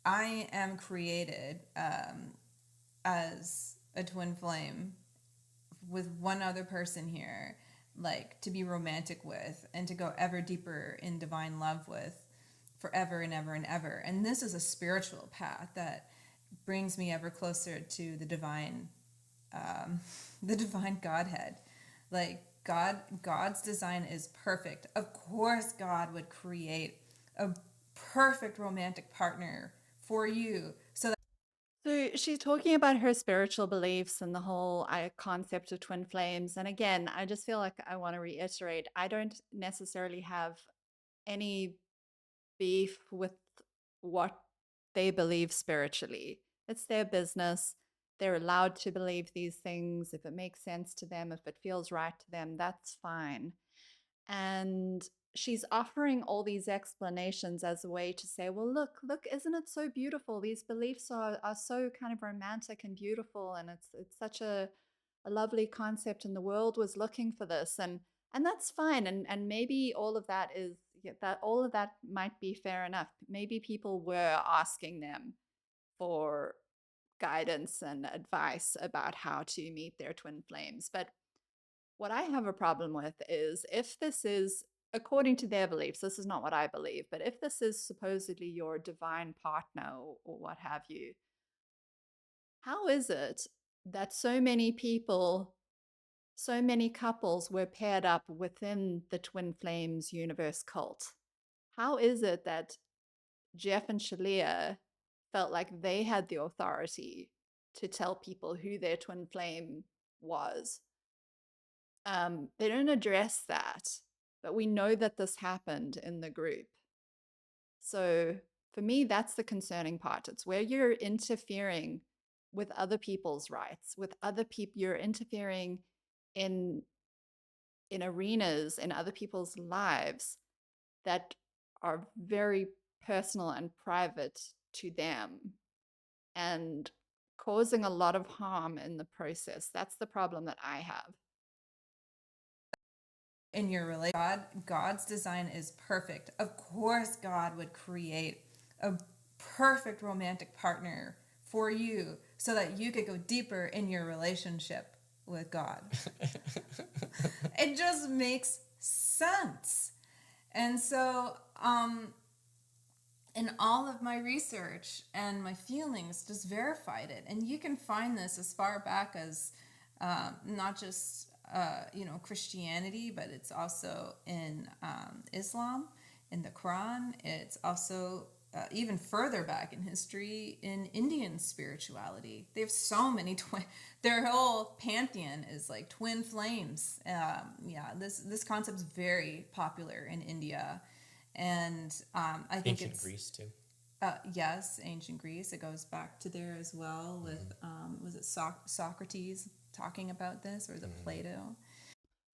S1: I am created as a twin flame with one other person here, like to be romantic with and to go ever deeper in divine love with forever and ever and ever. And this is a spiritual path that brings me ever closer to the divine Godhead. Like God's design is perfect. Of course, God would create a perfect romantic partner for you so that
S2: So she's talking about her spiritual beliefs and the whole concept of twin flames. And again, I just feel like I want to reiterate I don't necessarily have any beef with what they believe spiritually. It's their business. They're allowed to believe these things. If it makes sense to them, if it feels right to them, that's fine. And she's offering all these explanations as a way to say, well, look, isn't it so beautiful? These beliefs are so kind of romantic and beautiful, and it's such a lovely concept, and the world was looking for this, and that's fine. And maybe all of that is yeah, that all of that might be fair enough. Maybe people were asking them for guidance and advice about how to meet their twin flames. But what I have a problem with is if this is, according to their beliefs, this is not what I believe, but if this is supposedly your divine partner or what have you, how is it that so many people, so many couples were paired up within the Twin Flames universe cult? How is it that Jeff and Shaleia felt like they had the authority to tell people who their twin flame was? They don't address that, but we know that this happened in the group. So for me, that's the concerning part. It's where you're interfering with other people's rights, with other people, you're interfering in arenas in other people's lives that are very personal and private to them and causing a lot of harm in the process. That's the problem that I have.
S1: in your relationship, God's design is perfect. Of course, God would create a perfect romantic partner for you so that you could go deeper in your relationship with God. It just makes sense. And so, in all of my research and my feelings just verified it. And you can find this as far back as not just Christianity, but it's also in Islam, in the Quran. It's also even further back in history in Indian spirituality. They have so many twin. Their whole pantheon is like twin flames. Yeah, this concept's very popular in India, and I think
S3: Ancient
S1: it's
S3: Greece too.
S1: yes, ancient Greece. It goes back to there as well with was it Socrates talking about this, or is it Plato?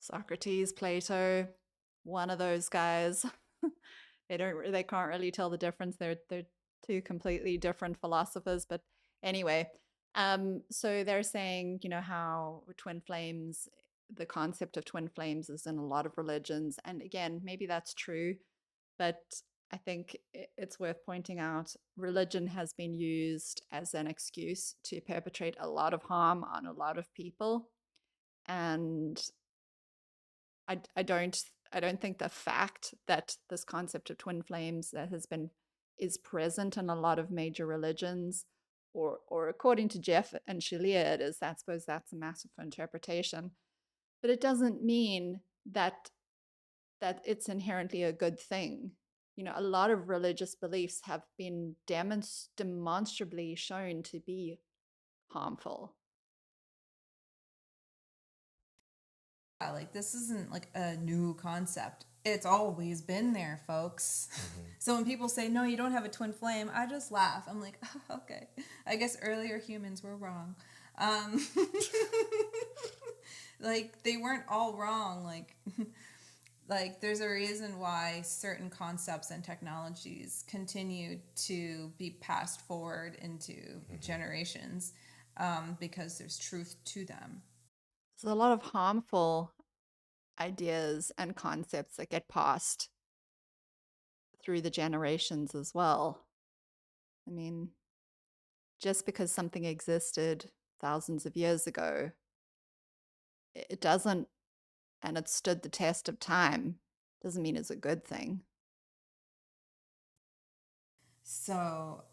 S2: Socrates, Plato, one of those guys. They can't really tell the difference. They're two completely different philosophers, but anyway, so they're saying, how twin flames, the concept of twin flames is in a lot of religions, and again, maybe that's true, but I think it's worth pointing out religion has been used as an excuse to perpetrate a lot of harm on a lot of people, and I don't think the fact that this concept of twin flames that is present in a lot of major religions, or according to Jeff and Shaleia, it is. I suppose that's a matter for interpretation, but it doesn't mean that it's inherently a good thing. A lot of religious beliefs have been demonstrably shown to be harmful.
S1: Yeah, like this isn't like a new concept. It's always been there, folks. So when people say, no, you don't have a twin flame, I just laugh. I'm like, oh, okay. I guess earlier humans were wrong. Um, like they weren't all wrong. Like there's a reason why certain concepts and technologies continue to be passed forward into generations, because there's truth to them.
S2: There's a lot of harmful ideas and concepts that get passed through the generations as well. I mean, just because something existed thousands of years ago, it doesn't, and it stood the test of time, doesn't mean it's a good thing.
S1: So,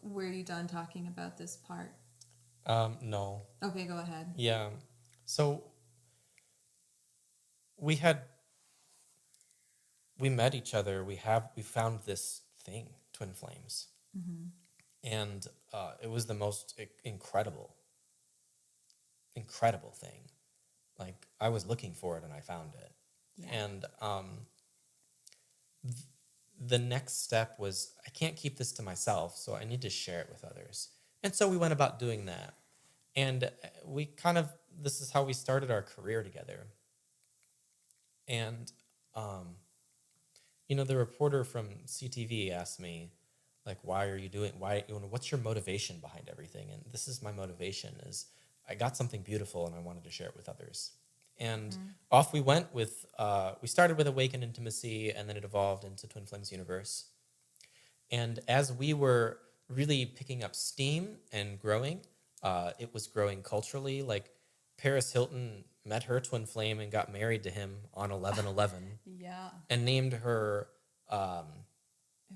S1: were you done talking about this part?
S3: No.
S1: Okay, go ahead.
S3: Yeah. So we had we met each other. We found this thing, twin flames, and it was the most incredible thing. Like, I was looking for it and I found it.
S1: Yeah.
S3: And the next step was, I can't keep this to myself, so I need to share it with others. And so we went about doing that. And this is how we started our career together. And, the reporter from CTV asked me, like, what's your motivation behind everything? And this is my motivation, is I got something beautiful and I wanted to share it with others. And off we went with, we started with Awaken Intimacy, and then it evolved into Twin Flames Universe. And as we were really picking up steam and growing, it was growing culturally. Like, Paris Hilton met her twin flame and got married to him on 11/11
S1: Yeah.
S3: and named her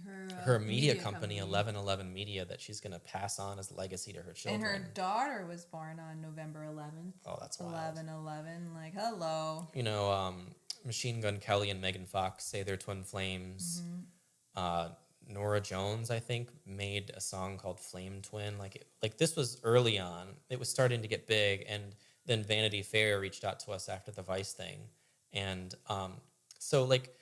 S1: Her
S3: her media company 11/11 Media, that she's going to pass on as legacy to her children.
S1: And her daughter was born on November 11th.
S3: Oh, that's wild.
S1: 11/11. Like, hello.
S3: Machine Gun Kelly and Megan Fox say they're twin flames. Nora Jones, I think, made a song called Flame Twin. Like this was early on. It was starting to get big, and then Vanity Fair reached out to us after the Vice thing. And so, like,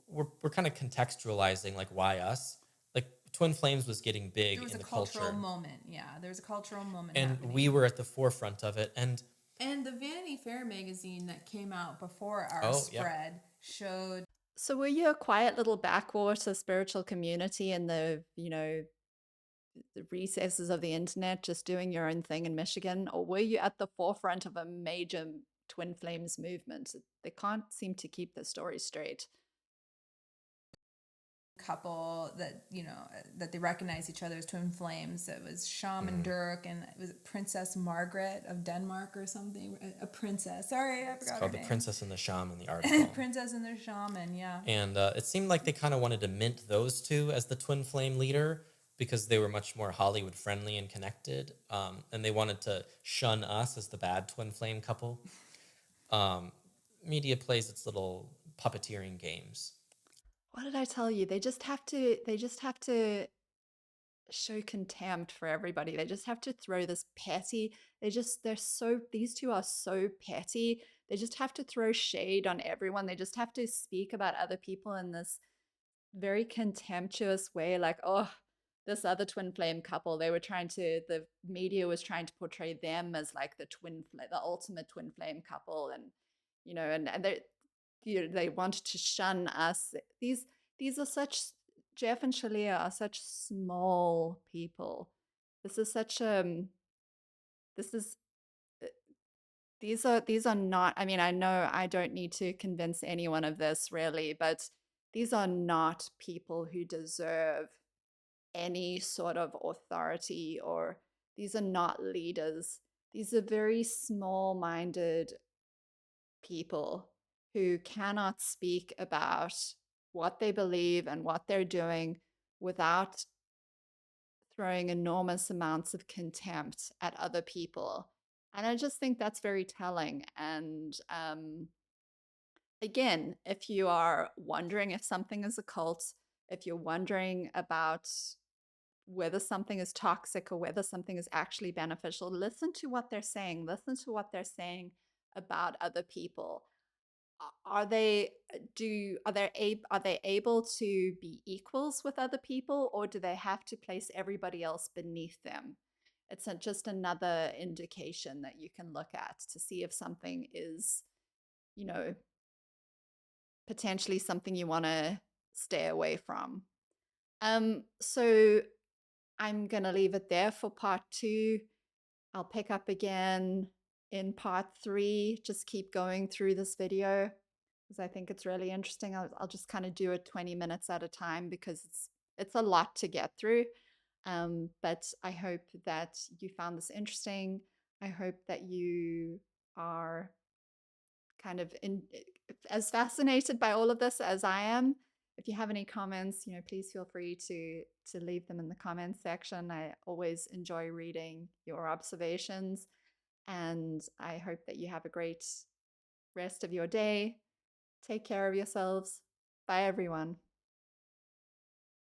S3: we're kind of contextualizing, like, why us? Like, Twin Flames was getting big in the culture.
S1: There was a cultural moment. Yeah, there was a cultural moment
S3: and
S1: happening.
S3: We were at the forefront of it. And
S1: the Vanity Fair magazine that came out before our spread showed.
S2: So were you a quiet little backwater spiritual community in the recesses of the internet, just doing your own thing in Michigan? Or were you at the forefront of a major twin flames movement? They can't seem to keep the story straight.
S1: Couple that they recognize each other as twin flames. It was Shaman Dirk and it was Princess Margaret of Denmark or something. A princess. Sorry, I forgot
S3: it's
S1: her
S3: called
S1: name.
S3: The Princess and the Shaman, the article.
S1: Princess and the Shaman, yeah.
S3: And it seemed like they kind of wanted to mint those two as the twin flame leader, because they were much more Hollywood friendly and connected. And they wanted to shun us as the bad twin flame couple. Media plays its little puppeteering games.
S2: What did I tell you? They just have to show contempt for everybody. They just have to throw this petty. These two are so petty. They just have to throw shade on everyone. They just have to speak about other people in this very contemptuous way, like, oh, this other twin flame couple, the media was trying to portray them as like the ultimate twin flame couple, and they wanted to shun us. These are such Jeff and Shaleia are such small people. This is such this is these are not, I mean, I know I don't need to convince anyone of this really, but these are not people who deserve any sort of authority, or these are not leaders. These are very small-minded people who cannot speak about what they believe and what they're doing without throwing enormous amounts of contempt at other people. And I just think that's very telling. And again, if you are wondering if something is a cult, if you're wondering about whether something is toxic or whether something is actually beneficial, listen to what they're saying. Listen to what they're saying about other people. Are they able to be equals with other people, or do they have to place everybody else beneath them? It's just another indication that you can look at to see if something is, potentially something you want to stay away from. So I'm going to leave it there for part 2. I'll pick up again in part 3. Just keep going through this video because I think it's really interesting. I'll just kind of do it 20 minutes at a time because it's a lot to get through. But I hope that you found this interesting. I hope that you are kind of as fascinated by all of this as I am. If you have any comments, please feel free to leave them in the comments section. I always enjoy reading your observations, and I hope that you have a great rest of your day. Take care of yourselves. Bye, everyone.